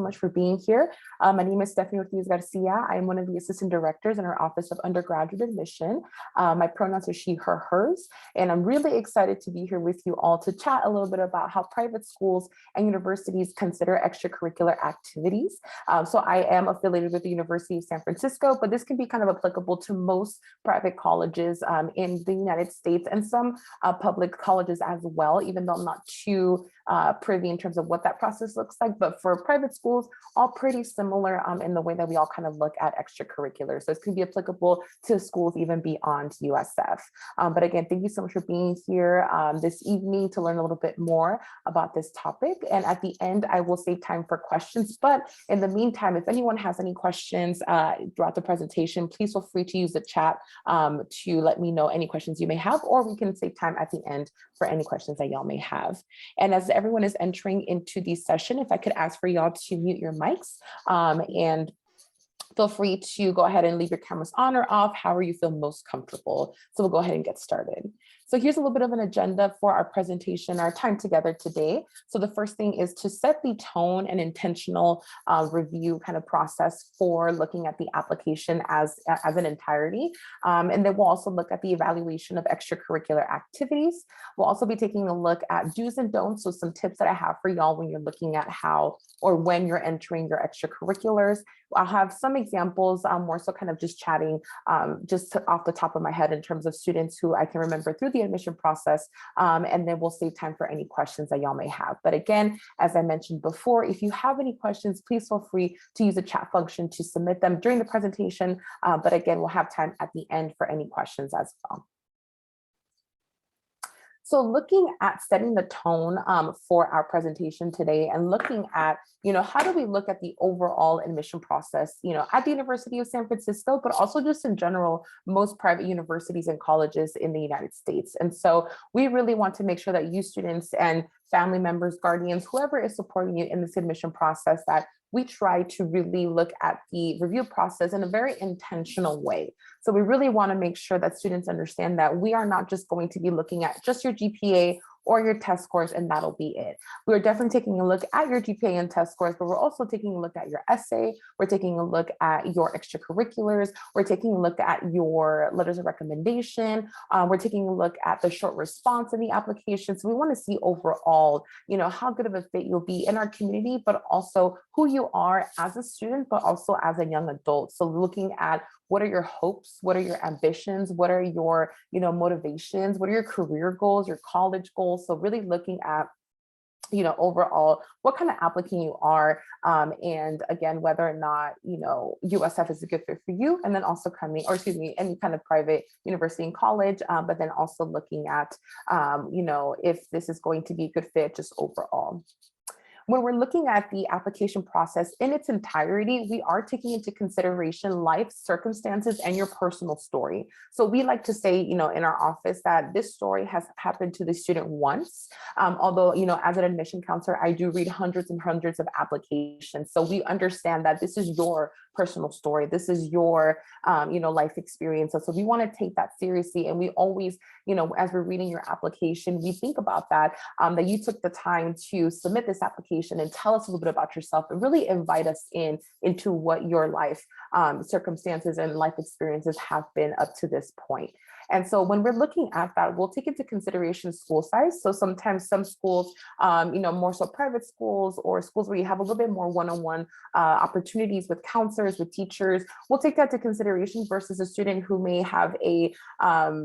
much for being here. My name is Stephanie Ortiz-Garcia. I am one of the assistant directors in our Office of Undergraduate Admission. My pronouns are she, her, hers, and I'm really excited to be here with you all to chat a little bit about how private schools and universities consider extracurricular activities. So I am affiliated with the University of San Francisco, but this can be kind of applicable to most private colleges in the United States and some public colleges as well, even though I'm not too privy in terms of what that process looks like. But for private schools, all pretty similar in the way that we all kind of look at extracurricular. So it can be applicable to schools even beyond USF. But again, thank you so much for being here this evening to learn a little bit more about this topic. And at the end, I will save time for questions. But in the meantime, if anyone has any questions throughout the presentation, please feel free to use the chat to let me know any questions you may have, or we can save time at the end for any questions that y'all may have. And as everyone is entering into the session, if I could ask for y'all to mute your mics and feel free to go ahead and leave your cameras on or off, however you feel most comfortable. So we'll go ahead and get started. So here's a little bit of an agenda for our presentation, our time together today. So the first thing is to set the tone and intentional review kind of process for looking at the application as an entirety. And then we'll also look at the evaluation of extracurricular activities. We'll also be taking a look at do's and don'ts. So some tips that I have for y'all when you're looking at how or when you're entering your extracurriculars. I'll have some examples, more so kind of just chatting off the top of my head in terms of students who I can remember through the admission process, and then we'll save time for any questions that y'all may have. But again, as I mentioned before, if you have any questions, please feel free to use the chat function to submit them during the presentation. But again, we'll have time at the end for any questions as well. So looking at setting the tone for our presentation today and looking at, how do we look at the overall admission process, at the University of San Francisco, but also just in general, most private universities and colleges in the United States. And so we really want to make sure that you students and family members, guardians, whoever is supporting you in this admission process, that we try to really look at the review process in a very intentional way. So we really want to make sure that students understand that we are not just going to be looking at just your GPA or your test scores, and that'll be it. We're definitely taking a look at your GPA and test scores, but we're also taking a look at your essay. We're taking a look at your extracurriculars. We're taking a look at your letters of recommendation. We're taking a look at the short response in the application. So we want to see overall, how good of a fit you'll be in our community, but also who you are as a student, but also as a young adult. So looking at what are your hopes? What are your ambitions? What are your, motivations? What are your career goals, your college goals? So really looking at, overall, what kind of applicant you are, and again, whether or not, USF is a good fit for you, and then also any kind of private university and college, but then also looking at, if this is going to be a good fit just overall. When we're looking at the application process in its entirety, we are taking into consideration life circumstances and your personal story. So we like to say, in our office that this story has happened to the student once, although, as an admission counselor, I do read hundreds and hundreds of applications. So we understand that this is your personal story. This is your, life experience. So we want to take that seriously. And we always, as we're reading your application, we think about that you took the time to submit this application and tell us a little bit about yourself and really invite us into what your life circumstances and life experiences have been up to this point. And so when we're looking at that, we'll take into consideration school size. So sometimes some schools, more so private schools or schools where you have a little bit more one-on-one opportunities with counselors, with teachers, we'll take that to consideration versus a student who may have a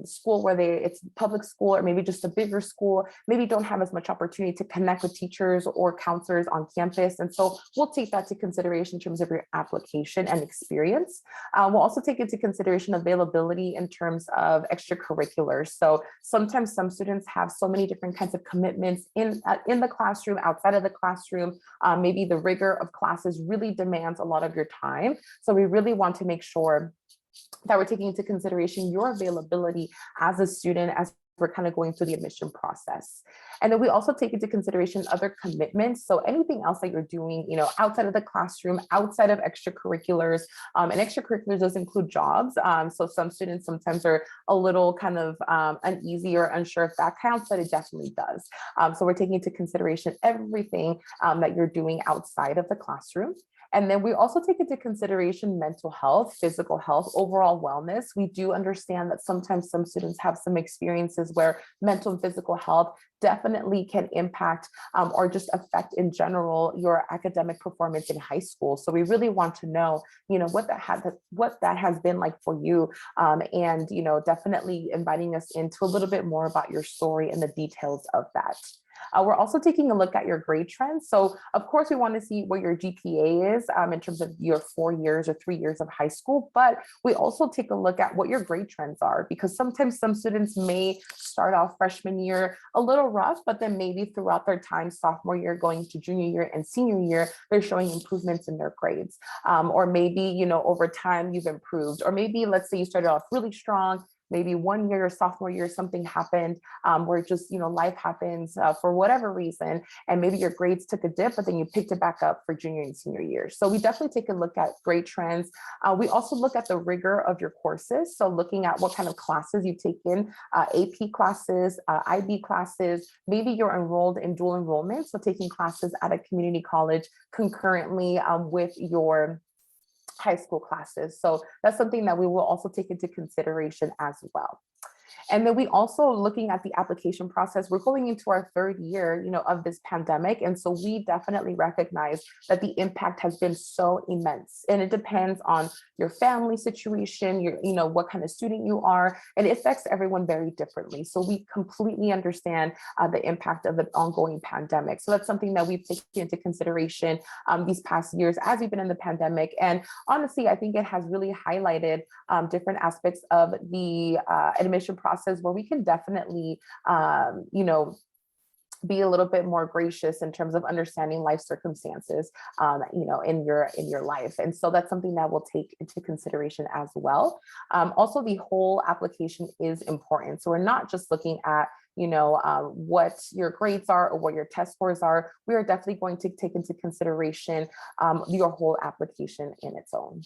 school where it's public school or maybe just a bigger school, maybe don't have as much opportunity to connect with teachers or counselors on campus. And so we'll take that to consideration in terms of your application and experience. We'll also take into consideration availability in terms of extracurriculars. So sometimes some students have so many different kinds of commitments in the classroom, outside of the classroom. Maybe the rigor of classes really demands a lot of your time. So we really want to make sure that we're taking into consideration your availability as a student, as we're kind of going through the admission process. And then we also take into consideration other commitments. So anything else that you're doing, outside of the classroom, outside of extracurriculars, and extracurriculars does include jobs. So some students sometimes are a little kind of uneasy or unsure if that counts, but it definitely does. So we're taking into consideration everything that you're doing outside of the classroom. And then we also take into consideration mental health, physical health, overall wellness. We do understand that sometimes some students have some experiences where mental and physical health definitely can impact or just affect in general your academic performance in high school. So we really want to know, what that has been like for you, and definitely inviting us into a little bit more about your story and the details of that. We're also taking a look at your grade trends. So of course we want to see what your GPA is in terms of your 4 years or 3 years of high school, but we also take a look at what your grade trends are, because sometimes some students may start off freshman year a little rough, but then maybe throughout their time, sophomore year, going to junior year and senior year, they're showing improvements in their grades. Or maybe, over time you've improved, or maybe let's say you started off really strong, maybe 1 year or sophomore year, something happened where just, life happens for whatever reason, and maybe your grades took a dip, but then you picked it back up for junior and senior year. So we definitely take a look at grade trends. We also look at the rigor of your courses. So looking at what kind of classes you've taken, AP classes, IB classes, maybe you're enrolled in dual enrollment, so taking classes at a community college concurrently with your high school classes. So that's something that we will also take into consideration as well. And then we also looking at the application process. We're going into our 3rd year, of this pandemic. And so we definitely recognize that the impact has been so immense, and it depends on your family situation, what kind of student you are, and it affects everyone very differently. So we completely understand the impact of the ongoing pandemic. So that's something that we've taken into consideration these past years as we've been in the pandemic. And honestly, I think it has really highlighted different aspects of the admission process where we can definitely, be a little bit more gracious in terms of understanding life circumstances, in your life. And so that's something that we'll take into consideration as well. Also, the whole application is important. So we're not just looking at what your grades are or what your test scores are. We are definitely going to take into consideration your whole application in its own.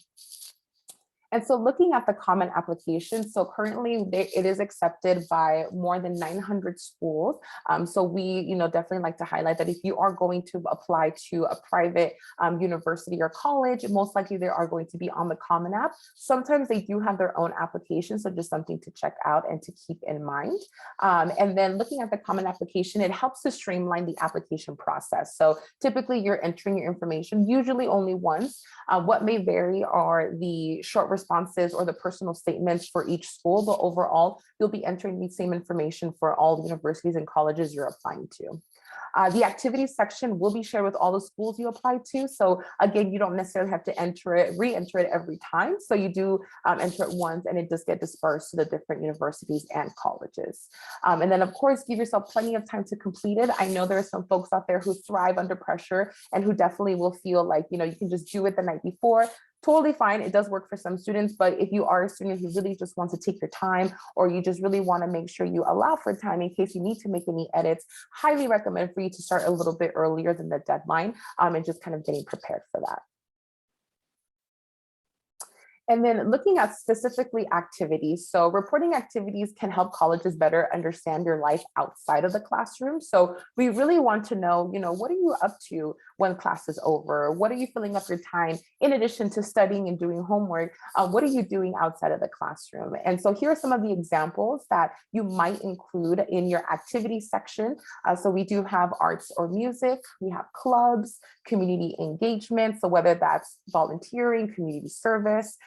And so looking at the common application, so currently it is accepted by more than 900 schools. So we, definitely like to highlight that if you are going to apply to a private university or college, most likely they are going to be on the Common App. Sometimes they do have their own application, so just something to check out and to keep in mind. And then looking at the Common Application, it helps to streamline the application process. So typically you're entering your information, usually only once. What may vary are the short responses or the personal statements for each school, but overall, you'll be entering the same information for all the universities and colleges you're applying to. The activities section will be shared with all the schools you apply to. So again, you don't necessarily have to re-enter it every time. So you do enter it once and it does get dispersed to the different universities and colleges. And then of course, give yourself plenty of time to complete it. I know there are some folks out there who thrive under pressure and who definitely will feel like, you can just do it the night before. Totally fine. It does work for some students, but if you are a student who really just wants to take your time, or you just really want to make sure you allow for time in case you need to make any edits, highly recommend for you to start a little bit earlier than the deadline and just kind of getting prepared for that. And then looking at specifically activities. So reporting activities can help colleges better understand your life outside of the classroom. So we really want to know, what are you up to when class is over? What are you filling up your time in addition to studying and doing homework? What are you doing outside of the classroom? And so here are some of the examples that you might include in your activity section. So we do have arts or music, we have clubs, community engagement. So whether that's volunteering, community service,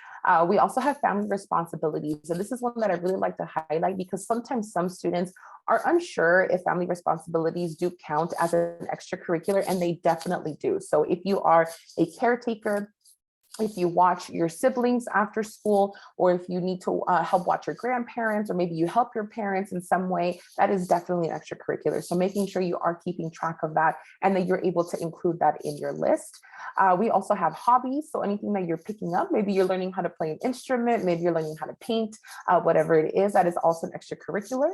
we also have family responsibilities. And this is one that I really like to highlight because sometimes some students are unsure if family responsibilities do count as an extracurricular, and they definitely do. So if you are a caretaker, if you watch your siblings after school, or if you need to help watch your grandparents, or maybe you help your parents in some way, that is definitely an extracurricular. So making sure you are keeping track of that and that you're able to include that in your list. We also have hobbies. So anything that you're picking up, maybe you're learning how to play an instrument, maybe you're learning how to paint, whatever it is, that is also an extracurricular.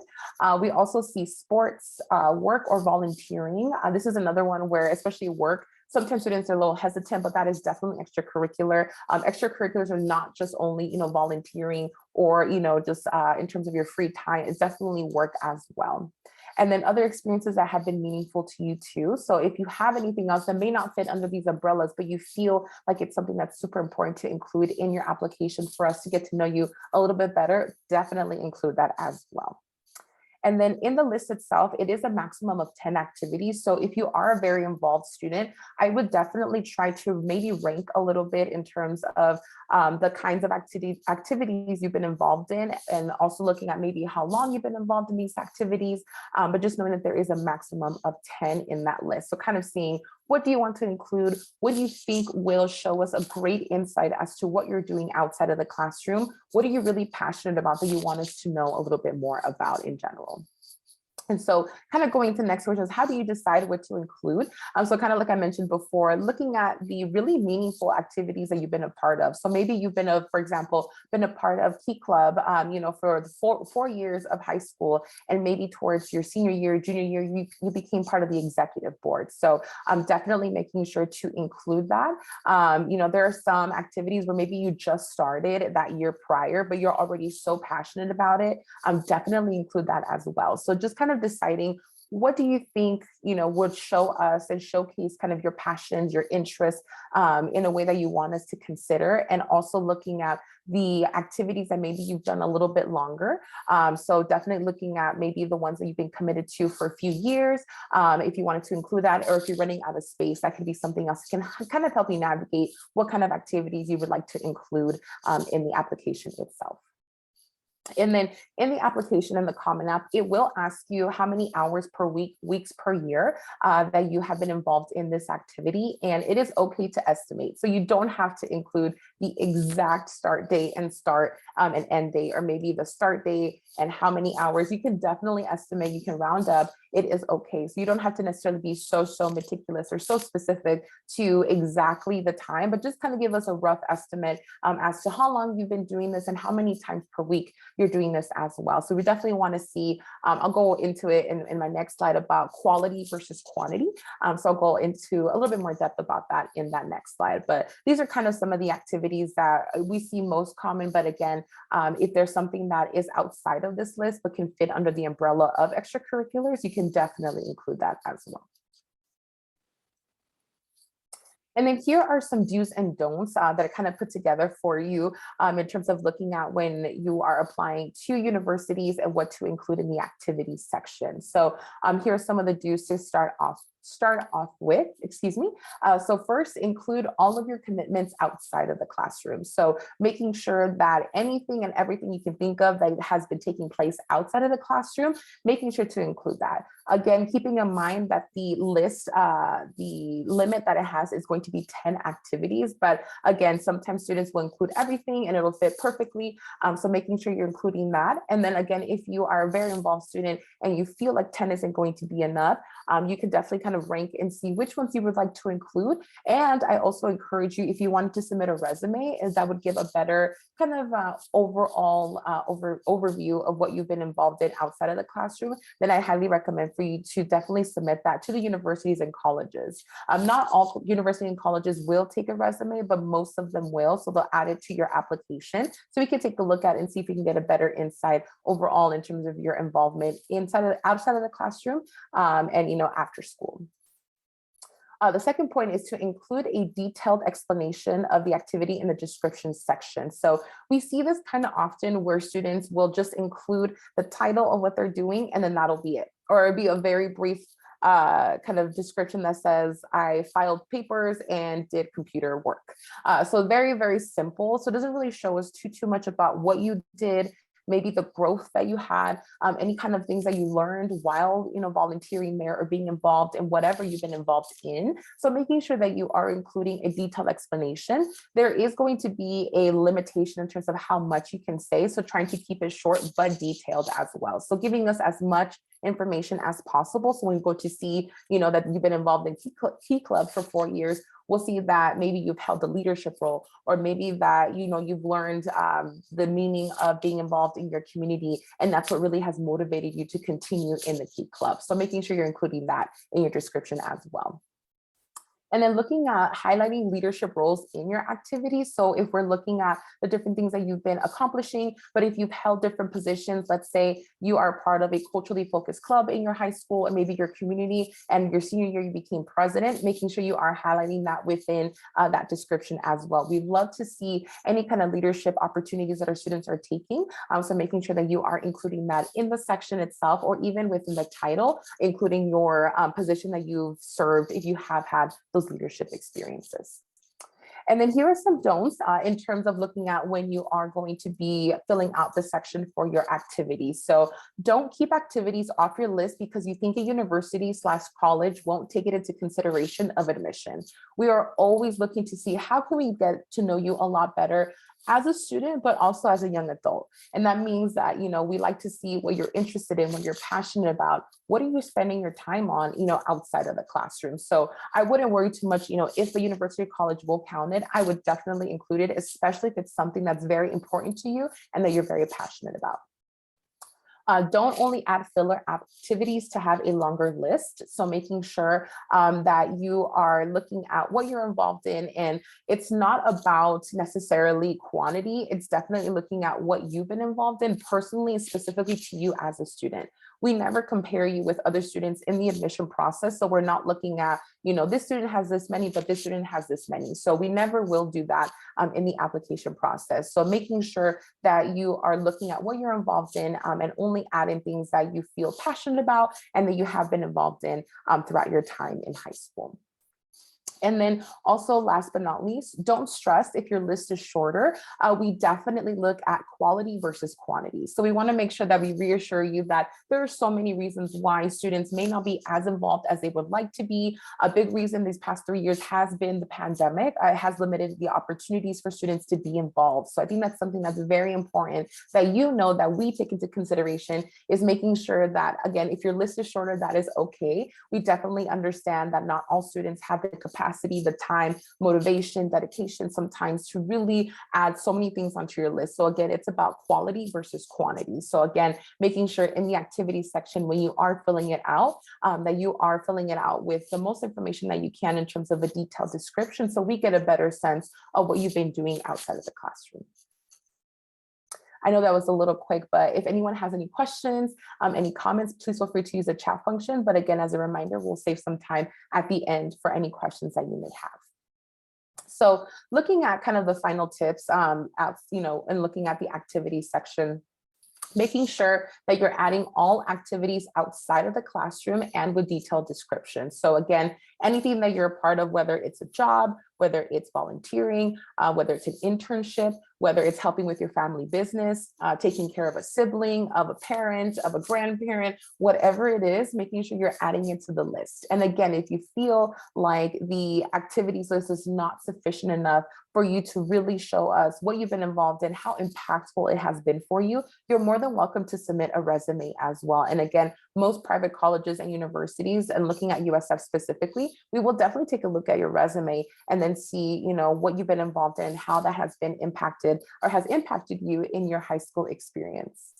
We also see sports, work, or volunteering. This is another one where, especially work, sometimes students are a little hesitant, but that is definitely extracurricular. Extracurriculars are not just only, volunteering or, just in terms of your free time, it's definitely work as well. And then other experiences that have been meaningful to you too. So if you have anything else that may not fit under these umbrellas, but you feel like it's something that's super important to include in your application for us to get to know you a little bit better, definitely include that as well. And then in the list itself, it is a maximum of 10 activities. So if you are a very involved student, I would definitely try to maybe rank a little bit in terms of the kinds of activities you've been involved in, and also looking at maybe how long you've been involved in these activities, but just knowing that there is a maximum of 10 in that list. So kind of seeing, what do you want to include? What do you think will show us a great insight as to what you're doing outside of the classroom? What are you really passionate about that you want us to know a little bit more about in general? And so kind of going to the next question is, how do you decide what to include? So kind of like I mentioned before, looking at the really meaningful activities that you've been a part of. So maybe you've been, for example, been a part of Key Club, for the four years of high school, and maybe towards your senior year, junior year, you became part of the executive board. So definitely making sure to include that. There are some activities where maybe you just started that year prior, but you're already so passionate about it. Definitely include that as well. So just kind of deciding, what do you think, would show us and showcase kind of your passions, your interests in a way that you want us to consider, and also looking at the activities that maybe you've done a little bit longer. So definitely looking at maybe the ones that you've been committed to for a few years, if you wanted to include that, or if you're running out of space, that could be something else that can kind of help you navigate what kind of activities you would like to include in the application itself. And then in the application in the Common App, it will ask you how many hours per week, weeks per year that you have been involved in this activity. And it is okay to estimate. So you don't have to include the exact start date and start and end date, or maybe the start date and how many hours. You can definitely estimate, you can round up. It is okay. So you don't have to necessarily be so meticulous or so specific to exactly the time, but just kind of give us a rough estimate as to how long you've been doing this and how many times per week you're doing this as well. So we definitely want to see, I'll go into it in my next slide about quality versus quantity. So I'll go into a little bit more depth about that in that next slide. But these are kind of some of the activities that we see most common. But again, if there's something that is outside of this list but can fit under the umbrella of extracurriculars, you can definitely include that as well. And then here are some do's and don'ts that I kind of put together for you in terms of looking at when you are applying to universities and what to include in the activities section. So here are some of the do's to start off with, so first, include all of your commitments outside of the classroom. So making sure that anything and everything you can think of that has been taking place outside of the classroom, making sure to include that. Again, keeping in mind that the list, the limit that it has is going to be 10 activities, but again, sometimes students will include everything and it'll fit perfectly. So making sure you're including that. And then again, if you are a very involved student and you feel like 10 isn't going to be enough, you can definitely kind of rank and see which ones you would like to include. And I also encourage you, if you wanted to submit a resume, is that would give a better kind of overall overview of what you've been involved in outside of the classroom, then I highly recommend for you to definitely submit that to the universities and colleges. Not all universities and colleges will take a resume, but most of them will. So they'll add it to your application. So we can take a look at it and see if we can get a better insight overall in terms of your involvement outside of the classroom and after school. The second point is to include a detailed explanation of the activity in the description section. So we see this kind of often where students will just include the title of what they're doing and then that'll be it. Or it'll be a very brief kind of description that says, I filed papers and did computer work. So very, very simple. So it doesn't really show us too much about what you did, maybe the growth that you had, any kind of things that you learned while, volunteering there or being involved in whatever you've been involved in. So making sure that you are including a detailed explanation. There is going to be a limitation in terms of how much you can say. So trying to keep it short, but detailed as well. So giving us as much information as possible. So when we go to see, that you've been involved in Key Club for 4 years, we'll see that maybe you've held a leadership role, or maybe that, you've learned the meaning of being involved in your community. And that's what really has motivated you to continue in the Key Club. So making sure you're including that in your description as well. And then looking at highlighting leadership roles in your activities. So if we're looking at the different things that you've been accomplishing, but if you've held different positions, let's say you are part of a culturally focused club in your high school or maybe your community, and your senior year you became president, making sure you are highlighting that within that description as well. We'd love to see any kind of leadership opportunities that our students are taking. So making sure that you are including that in the section itself, or even within the title, including your position that you've served if you have had those leadership experiences. And then here are some don'ts in terms of looking at when you are going to be filling out the section for your activities. So don't keep activities off your list because you think a university/college won't take it into consideration of admission. We are always looking to see how can we get to know you a lot better as a student, but also as a young adult. And that means that, we like to see what you're interested in, what you're passionate about. What are you spending your time on, outside of the classroom? So I wouldn't worry too much, if the university or college will count it, I would definitely include it, especially if it's something that's very important to you and that you're very passionate about. Don't only add filler activities to have a longer list. So making sure that you are looking at what you're involved in, and it's not about necessarily quantity. It's definitely looking at what you've been involved in personally and specifically to you as a student. We never compare you with other students in the admission process. So we're not looking at, this student has this many, but this student has this many. So we never will do that in the application process. So making sure that you are looking at what you're involved in and only adding things that you feel passionate about and that you have been involved in throughout your time in high school. And then also, last but not least, don't stress if your list is shorter. We definitely look at quality versus quantity. So we want to make sure that we reassure you that there are so many reasons why students may not be as involved as they would like to be. A big reason these past 3 years has been the pandemic. It has limited the opportunities for students to be involved. So I think that's something that's very important that that we take into consideration, is making sure that, again, if your list is shorter, that is okay. We definitely understand that not all students have the capacity, the time, motivation, dedication sometimes to really add so many things onto your list. So again, it's about quality versus quantity. So again, making sure in the activity section, when you are filling it out, that you are filling it out with the most information that you can in terms of a detailed description, so we get a better sense of what you've been doing outside of the classroom. I know that was a little quick, but if anyone has any questions, any comments, please feel free to use the chat function. But again, as a reminder, we'll save some time at the end for any questions that you may have. So looking at kind of the final tips, and looking at the activity section, making sure that you're adding all activities outside of the classroom and with detailed descriptions. So again, anything that you're a part of, whether it's a job, whether it's volunteering, whether it's an internship, whether it's helping with your family business, taking care of a sibling, of a parent, of a grandparent, whatever it is, making sure you're adding it to the list. And again, if you feel like the activities list is not sufficient enough for you to really show us what you've been involved in, how impactful it has been for you, you're more than welcome to submit a resume as well. And again, most private colleges and universities, and looking at USF specifically, we will definitely take a look at your resume and then see, what you've been involved in, how that has been impacted or has impacted you in your high school experience.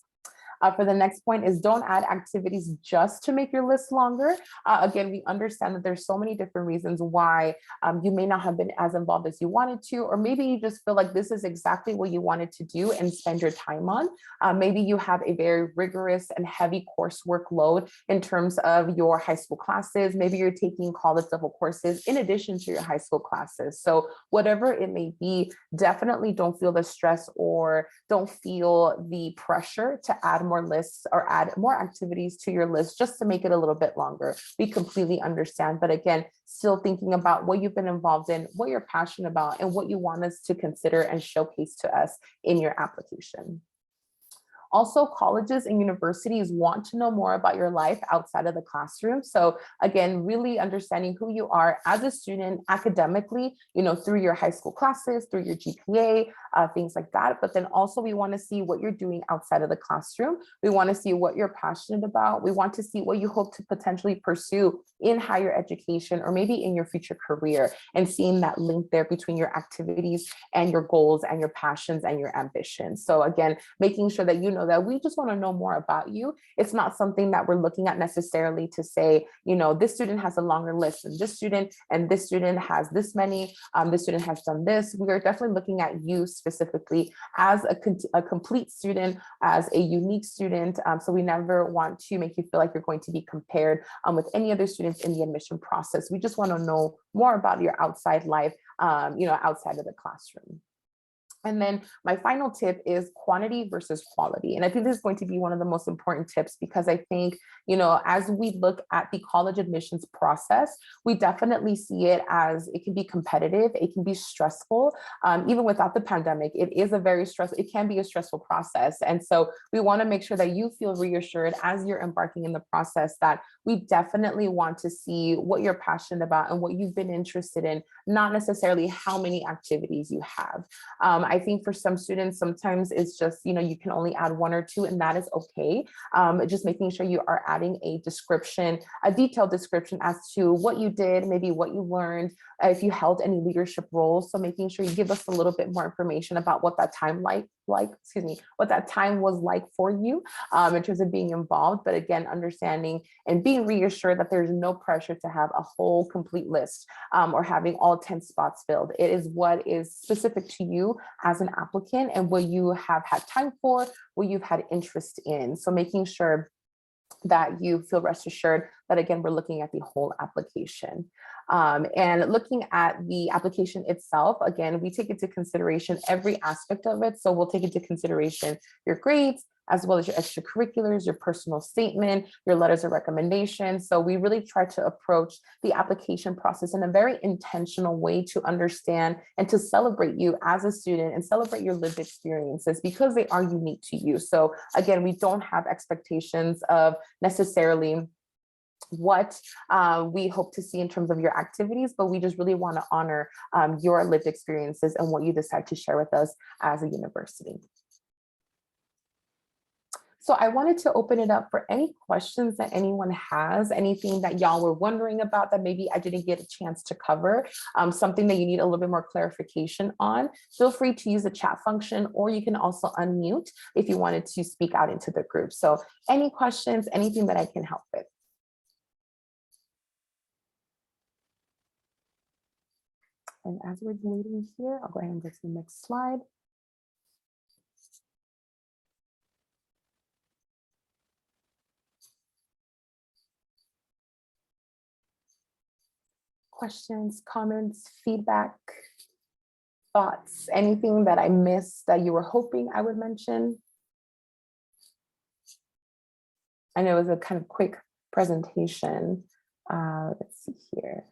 For the next point is, don't add activities just to make your list longer. Again, we understand that there's so many different reasons why you may not have been as involved as you wanted to, or maybe you just feel like this is exactly what you wanted to do and spend your time on. Maybe you have a very rigorous and heavy coursework load in terms of your high school classes. Maybe you're taking college level courses in addition to your high school classes. So whatever it may be, definitely don't feel the stress or don't feel the pressure to add more lists or add more activities to your list just to make it a little bit longer. We completely understand, but again, still thinking about what you've been involved in, what you're passionate about, and what you want us to consider and showcase to us in your application. Also, colleges and universities want to know more about your life outside of the classroom. So again, really understanding who you are as a student academically, through your high school classes, through your GPA, things like that. But then also we want to see what you're doing outside of the classroom. We want to see what you're passionate about. We want to see what you hope to potentially pursue in higher education or maybe in your future career, and seeing that link there between your activities and your goals and your passions and your ambitions. So again, making sure that you know that we just want to know more about you. It's not something that we're looking at necessarily to say, this student has a longer list and this student has this many, this student has done this. We are definitely looking at you specifically as a complete student, as a unique student. So we never want to make you feel like you're going to be compared with any other students in the admission process. We just want to know more about your outside life, outside of the classroom. And then my final tip is quantity versus quality. And I think this is going to be one of the most important tips, because I think, as we look at the college admissions process, we definitely see it as it can be competitive, it can be stressful. Even without the pandemic, it can be a stressful process. And so we want to make sure that you feel reassured as you're embarking in the process that we definitely want to see what you're passionate about and what you've been interested in, not necessarily how many activities you have. I think for some students, sometimes it's just, you can only add 1 or 2, and that is okay. Just making sure you are adding a detailed description as to what you did, maybe what you learned, if you held any leadership roles. So making sure you give us a little bit more information about what that time what that time was like for you in terms of being involved. But again, understanding and being reassured that there's no pressure to have a whole complete list or having all 10 spots filled. It is what is specific to you as an applicant and what you have had time for, what you've had interest in. So making sure that you feel rest assured that, again, we're looking at the whole application. And looking at the application itself, again, we take into consideration every aspect of it. So we'll take into consideration your grades, as well as your extracurriculars, your personal statement, your letters of recommendation. So we really try to approach the application process in a very intentional way to understand and to celebrate you as a student and celebrate your lived experiences, because they are unique to you. So again, we don't have expectations of necessarily what we hope to see in terms of your activities, but we just really want to honor your lived experiences and what you decide to share with us as a university. So I wanted to open it up for any questions that anyone has, anything that y'all were wondering about that maybe I didn't get a chance to cover, something that you need a little bit more clarification on. Feel free to use the chat function, or you can also unmute if you wanted to speak out into the group. So any questions, anything that I can help with. And as we're waiting here, I'll go ahead and go to the next slide. Questions, comments, feedback, thoughts, anything that I missed that you were hoping I would mention? I know it was a kind of quick presentation. Let's see here.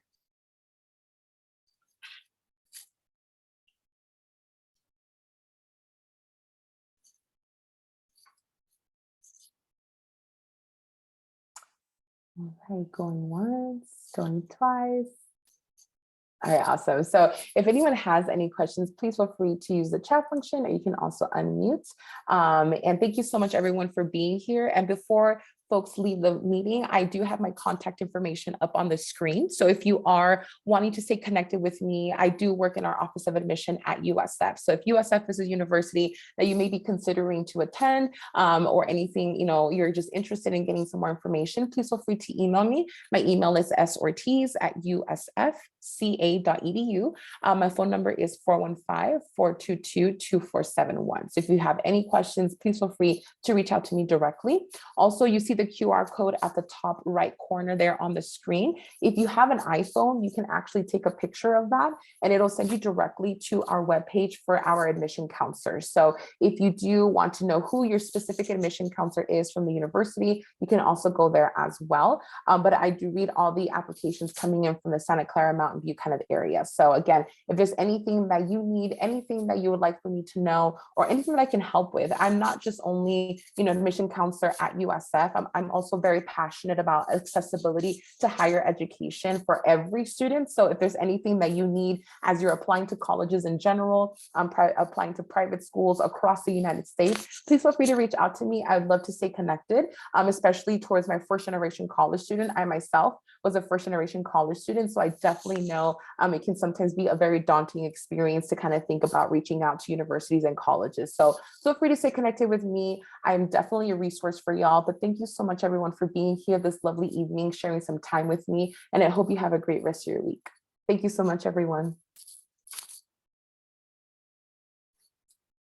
All right, going once, going twice. All right, awesome. So if anyone has any questions, please feel free to use the chat function, or you can also unmute. And thank you so much, everyone, for being here. And before folks leave the meeting, I do have my contact information up on the screen. So if you are wanting to stay connected with me, I do work in our Office of Admission at USF. So if USF is a university that you may be considering to attend, or anything, you're just interested in getting some more information, please feel free to email me. My email is sortiz@usfca.edu. My phone number is 415-422-2471. So if you have any questions, please feel free to reach out to me directly. Also, you see the QR code at the top right corner there on the screen. If you have an iPhone, you can actually take a picture of that, and it'll send you directly to our webpage for our admission counselors. So if you do want to know who your specific admission counselor is from the university, you can also go there as well. But I do read all the applications coming in from the Santa Clara Mountain Mountain View kind of area. So again, if there's anything that you need, anything that you would like for me to know, or anything that I can help with, I'm not just only, admission counselor at USF. I'm also very passionate about accessibility to higher education for every student. So if there's anything that you need as you're applying to colleges in general, applying to private schools across the United States, please feel free to reach out to me. I'd love to stay connected, especially towards my first generation college student. I myself was a first generation college student, so I definitely know it can sometimes be a very daunting experience to kind of think about reaching out to universities and colleges. So feel free to stay connected with me. I'm definitely a resource for y'all, but thank you so much everyone for being here this lovely evening, sharing some time with me, and I hope you have a great rest of your week. Thank you so much, everyone.